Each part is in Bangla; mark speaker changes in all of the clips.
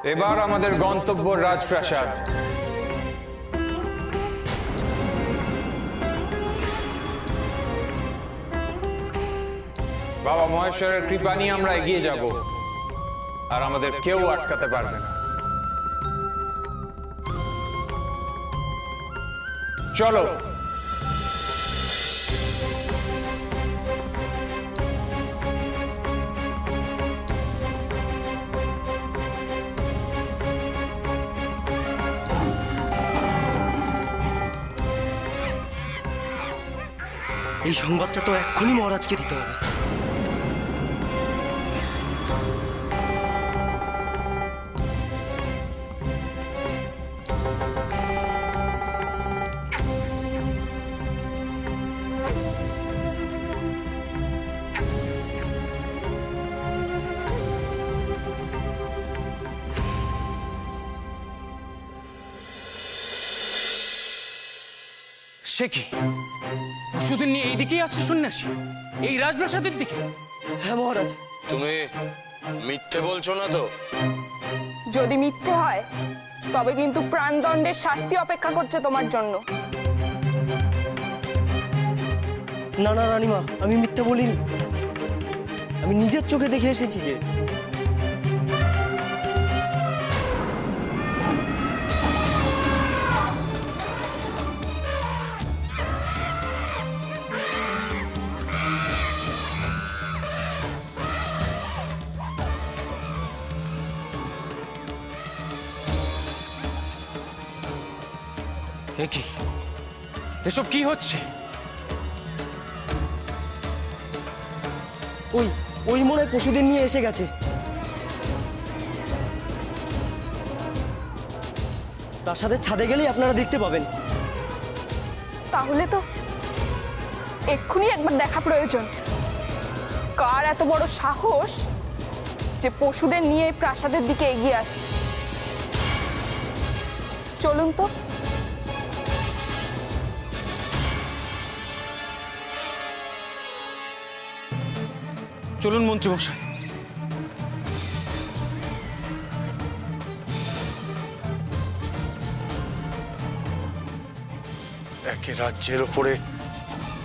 Speaker 1: এবার আমাদের গন্তব্য রাজপ্রাসাদ। বাবা মহেশ্বরের কৃপা নিয়ে আমরা এগিয়ে যাব, আর আমাদের কেউ আটকাতে পারবে না। চলো।
Speaker 2: এই সংবাদটা তো এক্ষুনি মহারাজকে দিতে হবে।
Speaker 3: সে কি পশুদের নিয়ে এইদিকেই আসছে সন্ন্যাসী, এই রাজপ্রাসাদের দিকে?
Speaker 2: হ্যাঁ মহারাজ।
Speaker 4: তুমি মিথ্যে বলছো না তো?
Speaker 5: যদি মিথ্যে হয় তবে কিন্তু প্রাণদণ্ডের শাস্তি অপেক্ষা করছে তোমার জন্য।
Speaker 2: না না রানীমা, আমি মিথ্যে বলিনি। আমি নিজের চোখে দেখে এসেছি যে
Speaker 3: কি এসব কি হচ্ছে?
Speaker 2: ওই ওই মনে হয় পশুদের নিয়ে এসে গেছে। প্রাসাদের ছাদে গেলেই আপনারা দেখতে পাবেন।
Speaker 5: তাহলে তো এক্ষুনি একবার দেখা প্রয়োজন। কার এত বড় সাহস যে পশুদের নিয়ে প্রাসাদের দিকে এগিয়ে আসে? চলুন তো।
Speaker 3: চলুন মন্ত্রীমশাই।
Speaker 4: একে রাজ্যের ওপরে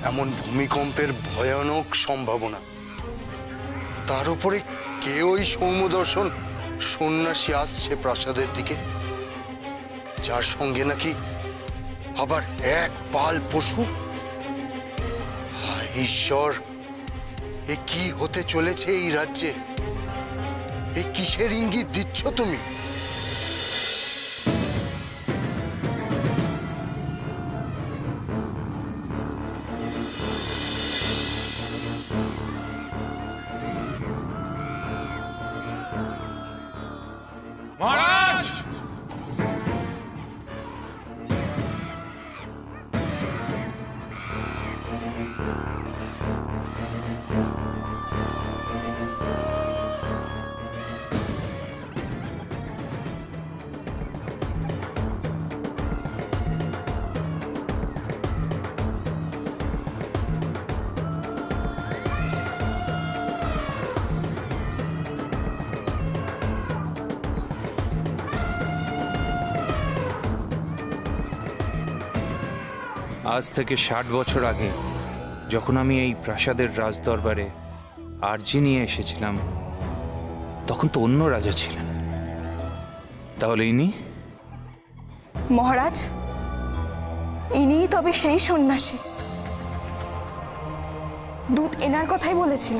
Speaker 4: এমন ভূমিকম্পের ভয়ানক সম্ভাবনা, তার উপরে কে ওই সৌম্যদর্শন সন্ন্যাসী আসছে প্রাসাদের দিকে, যার সঙ্গে নাকি আবার এক পাল পশু। হায় ঈশ্বর, এ কি হতে চলেছে এই রাজ্যে? এ কিসের ইঙ্গিত দিচ্ছ তুমি?
Speaker 3: মহারাজ!
Speaker 1: আজ থেকে 60 বছর আগে যখন আমি এই প্রাসাদের রাজদরবারে আর্জি নিয়ে এসেছিলাম, তখন তো অন্য রাজা ছিলেন। তাহলে ইনি?
Speaker 5: মহারাজ, ইনিই তবে সেই সন্ন্যাসী। দূত এনার কথাই বলেছিল।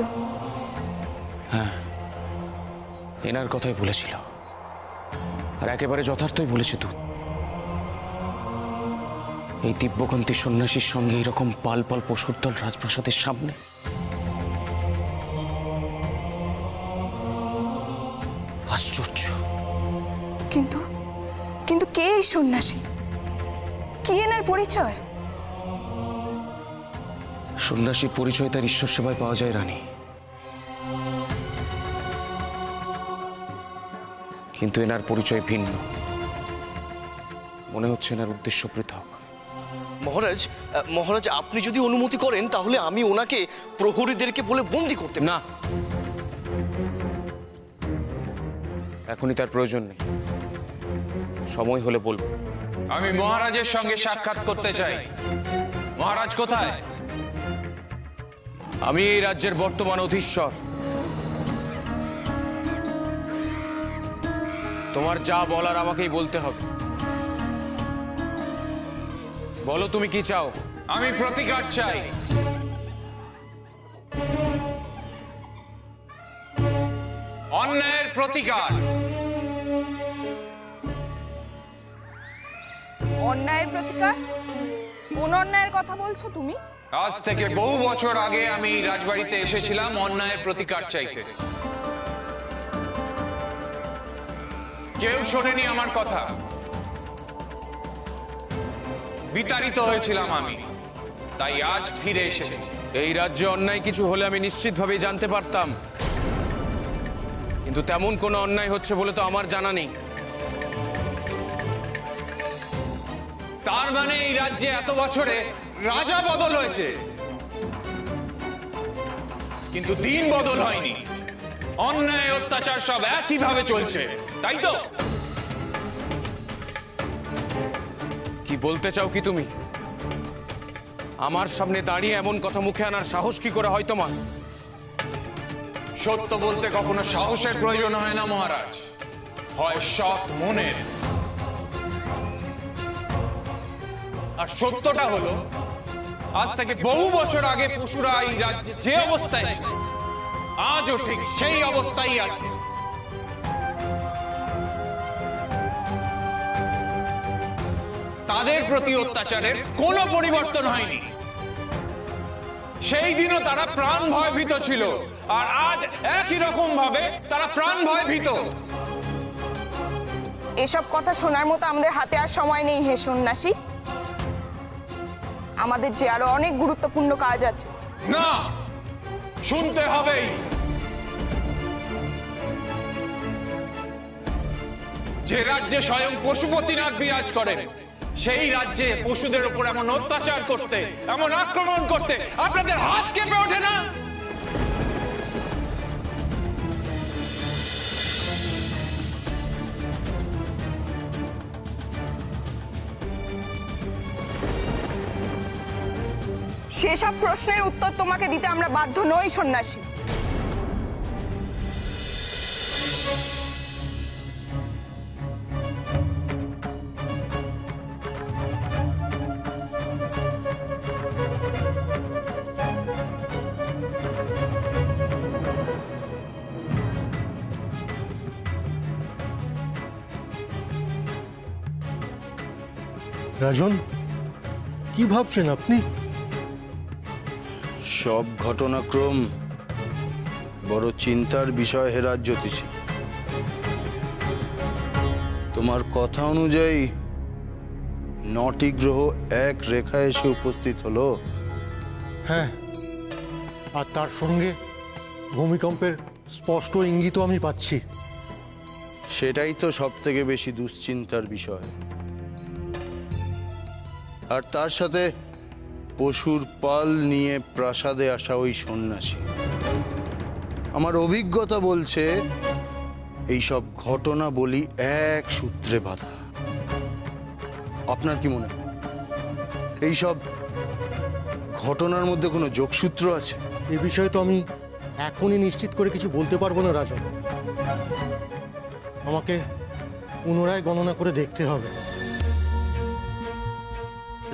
Speaker 3: এনার কথাই বলেছিল, আর একেবারে যথার্থই বলেছে দূত। এই দিব্যকান্তি সন্ন্যাসীর সঙ্গে এরকম পাল পাল পশুর দল রাজপ্রাসাদের সামনে, আশ্চর্য।
Speaker 5: কিন্তু কিন্তু কে এই সন্ন্যাসী? কি এনার পরিচয়?
Speaker 3: সন্ন্যাসীর পরিচয় তার ঈশ্বর সেবায় পাওয়া যায় রানী, কিন্তু এনার পরিচয় ভিন্ন। মনে হচ্ছে এনার উদ্দেশ্য পৃথক।
Speaker 2: মহারাজ, মহারাজ আপনি যদি অনুমতি করেন তাহলে আমি ওনাকে প্রহরীদেরকে বলে বন্দি করতে।
Speaker 3: না, এখনই তার প্রয়োজন নেই, সময় হলে বলবো।
Speaker 1: আমি মহারাজের সঙ্গে সাক্ষাৎ করতে চাই। মহারাজ কোথায়?
Speaker 3: আমি এই রাজ্যের বর্তমান অধীশ্বর। তোমার যা বলার আমাকেই বলতে হবে। বলো তুমি কি চাও?
Speaker 1: আমি প্রতিকার চাই। অন্যায়ের প্রতিকার।
Speaker 5: অন্যায়ের প্রতিকার? কোন অন্যায়ের কথা বলছো তুমি?
Speaker 1: আজ থেকে বহু বছর আগে আমি এই রাজবাড়িতে এসেছিলাম অন্যায়ের প্রতিকার চাইতে। কেউ শোনেনি আমার কথা। বিতাড়িত হয়েছিলাম আমি, তাই আজ ফিরে এসেছি।
Speaker 3: এই রাজ্যে অন্যায় কিছু হলে আমি নিশ্চিতভাবেই জানতে পারতাম, কিন্তু তেমন কোনো অন্যায় হচ্ছে বলে তো আমার জানা নেই।
Speaker 1: তার মানে এই রাজ্যে এত বছরে রাজা বদল হয়েছে, কিন্তু দিন বদল হয়নি। অন্যায় অত্যাচার সব একইভাবে চলছে, তাই তো?
Speaker 3: কি বলতে চাও কি তুমি? আমার সামনে দাঁড়িয়ে এমন কথা মুখে আনার সাহস কি করে হয় তোমার?
Speaker 1: সত্য বলতে কখনো সাহসের প্রয়োজন হয় না মহারাজ, হয় সৎ মনের। আর সত্যটা হলো, আজ থেকে বহু বছর আগে পশুরা এই রাজ্যে যে অবস্থায় ছিল, আজও ঠিক সেই অবস্থায় আছে। তাদের প্রতি অত্যাচারের কোনো পরিবর্তন হয়নি। সেই দিনও তারা প্রাণ ভয় ভীত ছিল, আর আজ একই রকম ভাবে তারা প্রাণ ভয় ভীত।
Speaker 5: এসব কথা শোনার মতো আমাদের হাতে আর সময় নেই হে সন্ন্যাসী। আমাদের যে আরো অনেক গুরুত্বপূর্ণ কাজ আছে।
Speaker 1: না, শুনতে হবেই। যে রাজ্যে স্বয়ং পশুপতিনাথ বিরাজ করেন, সেই রাজ্যে পশুদের উপর এমন অত্যাচার করতে, এমন আক্রমণ করতে আপনাদের হাত কেঁপে ওঠে না?
Speaker 5: সেসব প্রশ্নের উত্তর তোমাকে দিতে আমরা বাধ্য নই সন্ন্যাসী।
Speaker 2: রাজন, কি ভাবছেন আপনি?
Speaker 4: সব ঘটনাক্রম বড় চিন্তার বিষয় হে রাজ্যোতিষী। তোমার কথা অনুযায়ী 9টি গ্রহ এক রেখায় এসে উপস্থিত হলো।
Speaker 6: হ্যাঁ, আর তার সঙ্গে ভূমিকম্পের স্পষ্ট ইঙ্গিতও আমি পাচ্ছি।
Speaker 4: সেটাই তো সব থেকে বেশি দুশ্চিন্তার বিষয়। আর তার সাথে পশুর পাল নিয়ে প্রাসাদে আসা ওই সন্ন্যাসী। আমার অভিজ্ঞতা বলছে এইসব ঘটনা বলি এক সূত্রে বাঁধা। আপনার কি মনে হয় এইসব ঘটনার মধ্যে কোনো যোগসূত্র আছে?
Speaker 6: এ বিষয়ে তো আমি এখনই নিশ্চিত করে কিছু বলতে পারবো না রাজন। আমাকে পুনরায় গণনা করে দেখতে হবে।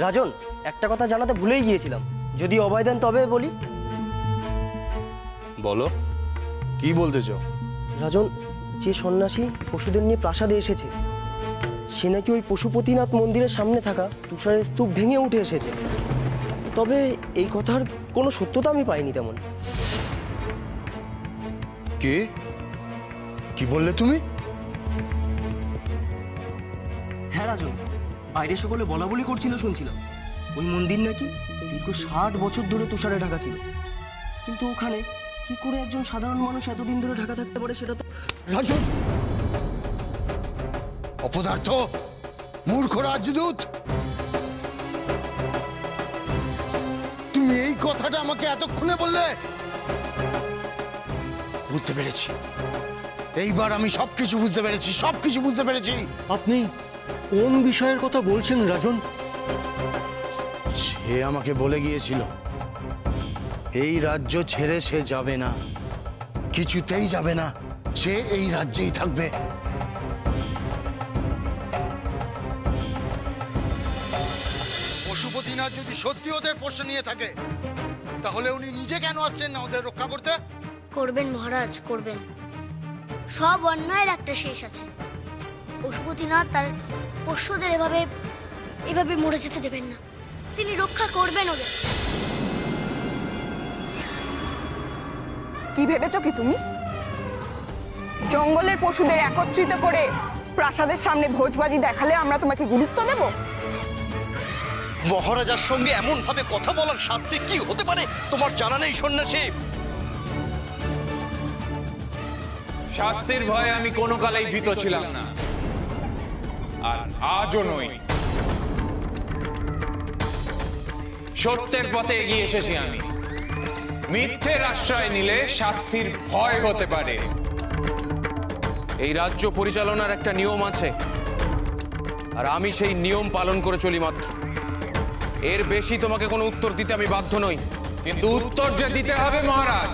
Speaker 2: রাজন, একটা কথা জানাতে ভুলেই গিয়েছিলাম, যদি অভয় দেন তবে বলি।
Speaker 4: বলো, কি বলতে চাও?
Speaker 2: রাজন, যে সন্ন্যাসী পশুদের নিয়ে প্রাসাদে এসেছে, সে নাকি ওই পশুপতিনাথ মন্দিরের সামনে থাকা তুষারের স্তূপ ভেঙে উঠে এসেছে। তবে এই কথার কোনো সত্যতা আমি পাইনি তেমন।
Speaker 4: কে? কি বললে তুমি?
Speaker 2: হ্যাঁ রাজন, বাইরে সকলে বলা বলি করছিল শুনছিলাম। ওই মন্দির নাকি দীর্ঘ 60 বছর ধরে তুষারে ঢাকা ছিল, কিন্তু ওখানে কি করে একজন সাধারণ মানুষ এতদিন ধরে ঢাকা থাকতে পারে সেটা তো।
Speaker 6: রাজন,
Speaker 4: অপদার্থ, মূর্খ রাজদূত, তুমি এই কথাটা আমাকে এতক্ষণে বললে? বুঝতে পেরেছি, এইবার আমি সবকিছু বুঝতে পেরেছি, সবকিছু বুঝতে পেরেছি।
Speaker 6: আপনি কোন বিষয়ের কথা বলছেন রাজন?
Speaker 4: সে আমাকে বলে গিয়েছিল এই রাজ্য ছেড়ে সে যাবে না, কিছুতেই যাবে না, সে এই রাজ্যেই থাকবে। পশুপতিনাথ যদি সত্যি ওদের পোষ্য নিয়ে থাকে, তাহলে উনি নিজে কেন আসছেন না ওদের রক্ষা করতে?
Speaker 7: করবেন মহারাজ, করবেন। সব অন্যায়ের একটা শেষ আছে। পশুপতিনাথ তার পোষ্যদের এভাবে মরে যেতে দেবেন না। তিনি রক্ষা করবেন ওদের।
Speaker 5: কি ভেবেছো কি তুমি? জঙ্গলের পশুদের একত্রিত করে প্রাসাদের সামনে ভোজবাজি দেখালে আমরা তোমাকে গুরুত্ব দেব?
Speaker 2: মহারাজার সঙ্গে এমন ভাবে কথা বলার শাস্তি কি হতে পারে তোমার জানা নেই সন্ন্যাসী?
Speaker 1: শাস্তির ভয়ে আমি কোনো কালেই ভীত ছিলাম না, আর আজও নই। সত্যের পথে এগিয়ে এসেছি আমি। মিথ্যের আশ্রয় নিলে শাস্তির ভয় হতে পারে।
Speaker 3: এই রাজ্য পরিচালনার একটা নিয়ম আছে, আর আমি সেই নিয়ম পালন করে চলি মাত্র। এর বেশি তোমাকে কোনো উত্তর দিতে আমি বাধ্য নই।
Speaker 1: কিন্তু উত্তর যে দিতে হবে মহারাজ।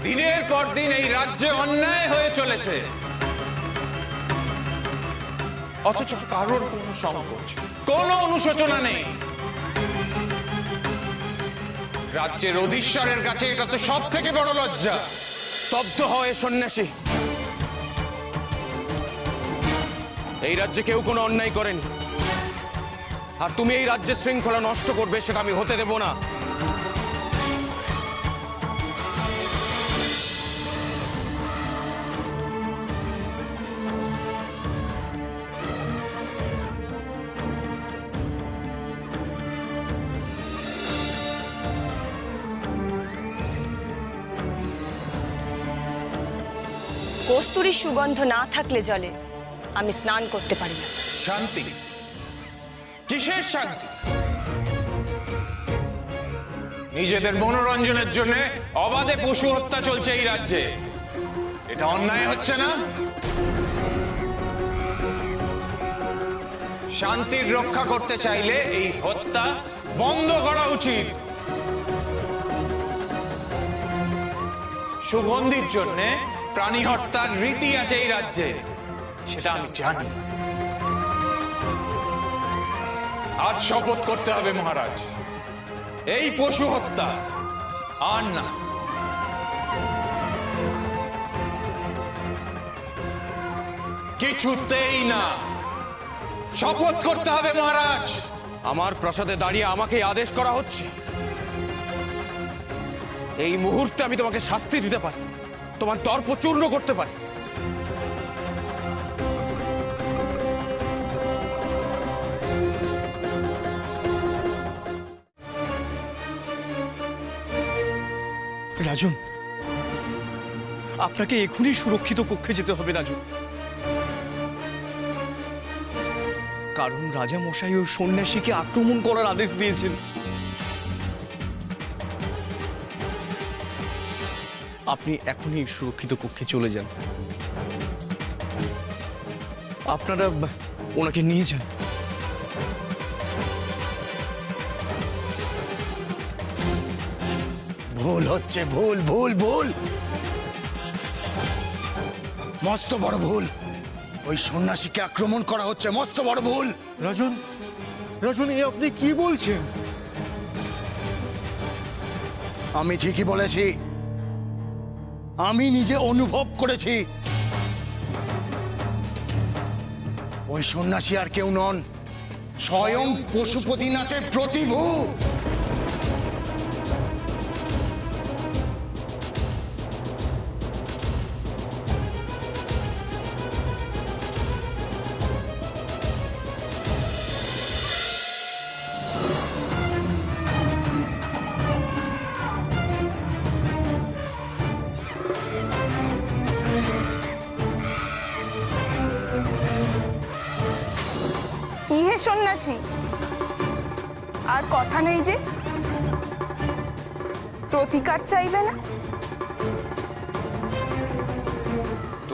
Speaker 1: দিনের পর দিন এই রাজ্যে অন্যায় হয়ে চলেছে, অথচ কারোর কোনো সংকোচ, কোনো অনুশোচনা নেই। রাজ্যের অধীশ্বরের কাছে এটা তো সব থেকে বড় লজ্জা।
Speaker 3: স্তব্ধ হয় সন্ন্যাসী। এই রাজ্যে কেউ কোনো অন্যায় করেনি, আর তুমি এই রাজ্যের শৃঙ্খলা নষ্ট করবে সেটা আমি হতে দেব না।
Speaker 8: কস্তুরীর সুগন্ধ না থাকলে জলে আমি স্নান করতে পারি না।
Speaker 1: শান্তি? কিসের শান্তি? নিজেদের মনোরঞ্জনের জন্য অবাধে পশু হত্যা চলছে এই রাজ্যে। এটা অন্যায় হচ্ছে না? শান্তির রক্ষা করতে চাইলে এই হত্যা বন্ধ করা উচিত। সুগন্ধির জন্য প্রাণী হত্যার রীতি আছে এই রাজ্যে, সেটা আমি জানি। আজ শপথ করতে হবে মহারাজ, এই পশু হত্যা আর না। কিছুতেই না। শপথ করতে হবে মহারাজ।
Speaker 3: আমার প্রাসাদে দাঁড়িয়ে আমাকে আদেশ করা হচ্ছে। এই মুহূর্তে আমি তোমাকে শাস্তি দিতে পারি, তোমার দর্প চূর্ণ করতে পারি।
Speaker 2: রাজন, আপনাকে এখনই সুরক্ষিত কক্ষে যেতে হবে রাজন। কারণ রাজা মশাই ওই সন্ন্যাসীকে আক্রমণ করার আদেশ দিয়েছেন। আপনি এখনই সুরক্ষিত কক্ষে চলে যান। আপনারা ওনাকে নিয়ে যান।
Speaker 4: ভুল হচ্ছে, ভুল ভুল ভুল, মস্ত বড় ভুল। ওই সন্ন্যাসীকে আক্রমণ করা হচ্ছে, মস্ত বড় ভুল।
Speaker 6: রাজন, রাজন, এ আপনি কি বলছেন?
Speaker 4: আমি ঠিকই বলেছি, আমি নিজে অনুভব করেছি। ওই সন্ন্যাসী আর কেউ নন, স্বয়ং পশুপতিনাথের প্রতিভু।
Speaker 5: কি হে সন্ন্যাসী, আর কথা নেই যে? প্রতিকার চাইবে না?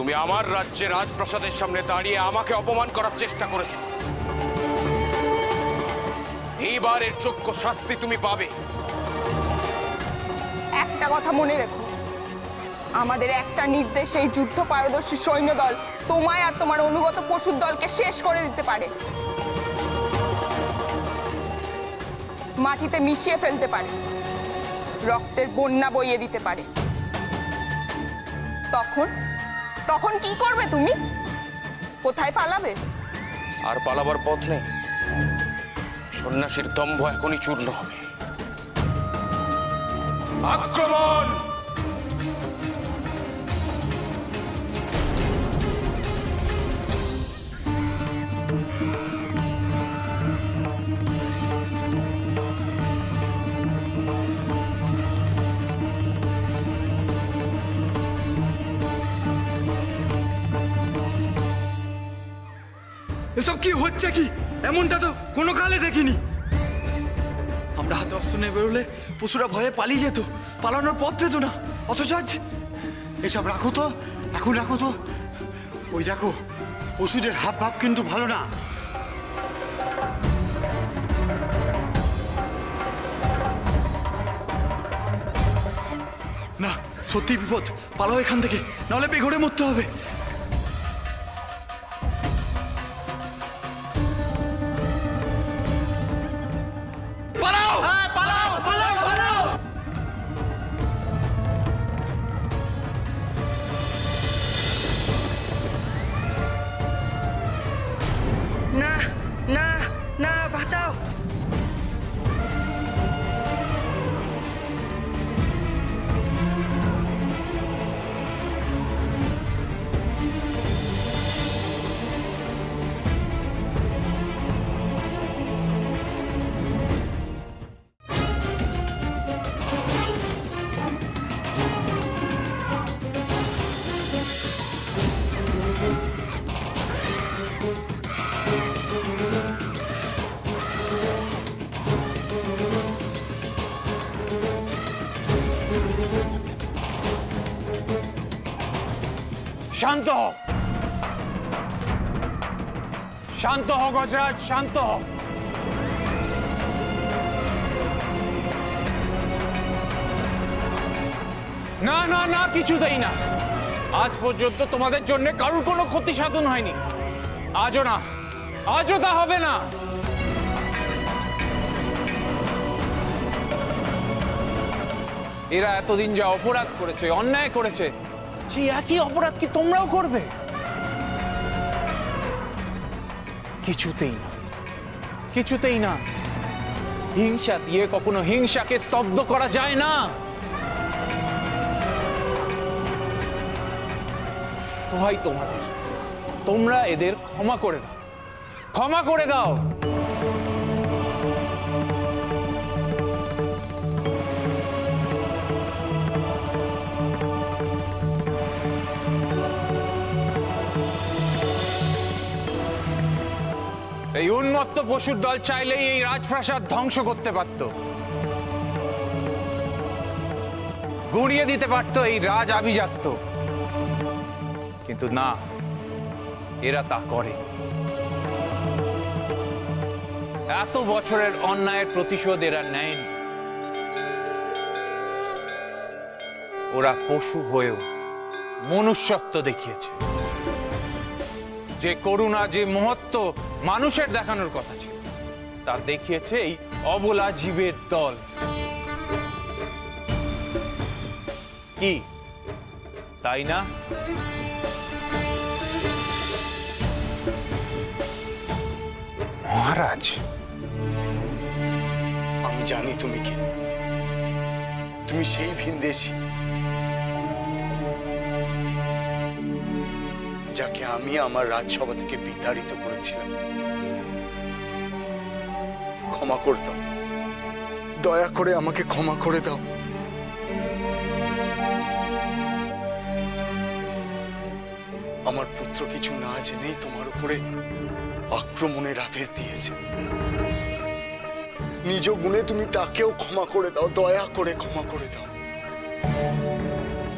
Speaker 3: তুমি আমার রাজ্যে রাজপ্রাসাদের সামনে দাঁড়িয়ে আমাকে অপমান করার চেষ্টা করেছো। এইবার এর যোগ্য শাস্তি তুমি পাবে।
Speaker 5: একটা কথা মনে রেখো, আমাদের একটা নির্দেশে এই যুদ্ধ পারদর্শী সৈন্যদল তোমায় আর তোমার অনুগত পশুর দলকে শেষ করে দিতে পারে, মাটিতে মিশিয়ে ফেলতে পারে, রক্তের বন্যা বইয়ে দিতে পারে। তখন তখন কি করবে তুমি? কোথায় পালাবে?
Speaker 3: আর পালাবার পথ নেই। সন্ন্যাসীর দম্ভ এখনই চূর্ণ হবে। আক্রমণ!
Speaker 9: এসব কি হচ্ছে? কি এমনটা তো কোনো কালে দেখিনি। আমরা হাতে অস্ত্র নিয়ে বেরোলে পশুরা ভয়ে পালিয়ে যেত, পালানোর পথ পেত না। অথচ আজ এসব রাখো তো, এখন রাখো তো। ওই দেখো, পশুদের হাব ভাব কিন্তু ভালো না। না, সত্যি বিপদ। পালাও এখান থেকে, নাহলে বেঘরে মরতে হবে।
Speaker 2: না না না, বাঁচাও!
Speaker 3: শান্ত হও, শান্ত হও গজরাজ, শান্ত হও।
Speaker 1: না না না, কিছুতেই না। আজ পর্যন্ত তোমাদের জন্য কারোর কোনো ক্ষতি সাধন হয়নি, আজও না, আজও তা হবে না। এরা এতদিন যা অপরাধ করেছে, অন্যায় করেছে, সেই একই অপরাধ কি তোমরাও করবে? কিছুতেই না, কিছুতেই না। হিংসা দিয়ে কখনো হিংসাকে স্তব্ধ করা যায় না। দোহাই তোমাদের, তোমরা এদের ক্ষমা করে দাও, ক্ষমা করে দাও। এই উন্মত্ত পশুর দল চাইলেই এই রাজপ্রাসাদ ধ্বংস করতে পারত, গুঁড়িয়ে দিতে পারত এই রাজ আভিজাত্য, কিন্তু না, এরা তা করে। এত বছরের অন্যায়ের প্রতিশোধ এরা নেয়নি। ওরা পশু হয়েও মনুষ্যত্ব দেখিয়েছে। যে করুণা, যে মহত্ব মানুষের দেখানোর কথা ছিল, তা দেখিয়েছে এই অবলা জীবের দল। কি তাই না? মহারাজ,
Speaker 4: আমি জানি তুমি কি। তুমি সেই ভিনদেশী যাকে আমি আমার রাজসভা থেকে বিতাড়িত করেছিলাম। ক্ষমা করে দাও, দয়া করে আমাকে ক্ষমা করে দাও। আমার পুত্র কিছু না জেনেই তোমার উপরে আক্রমণের আদেশ দিয়েছে। নিজ গুণে তুমি তাকেও ক্ষমা করে দাও, দয়া করে ক্ষমা করে দাও।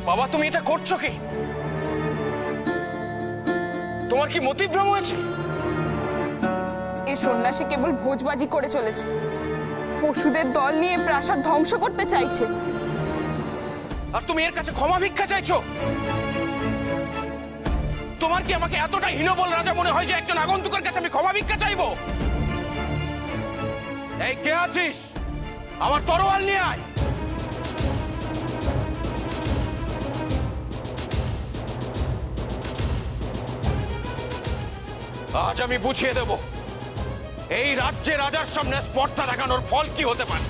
Speaker 3: বাবা, তুমি এটা করছো কি? তোমার কি মতিভ্রম হয়েছে?
Speaker 5: এই সন্ন্যাসী কেবল ভোজবাজি করে চলেছে, পশুদের দল নিয়ে প্রাসাদ ধ্বংস করতে চাইছে।
Speaker 3: আর তুমি এর কাছে ক্ষমা ভিক্ষা চাইছো? তোমার কি আমাকে এতটা হীনবল রাজা মনে হয় যে একজন আগন্তুকের কাছে আমি ক্ষমা ভিক্ষা চাইবো? এই কে আছিস? আমার তরোয়াল নিয়ে আয়। আজ আমি বুঝিয়ে দেব এই রাজ্যে রাজার সামনে স্পর্ধা দেখানোর ফল কি হতে পারে।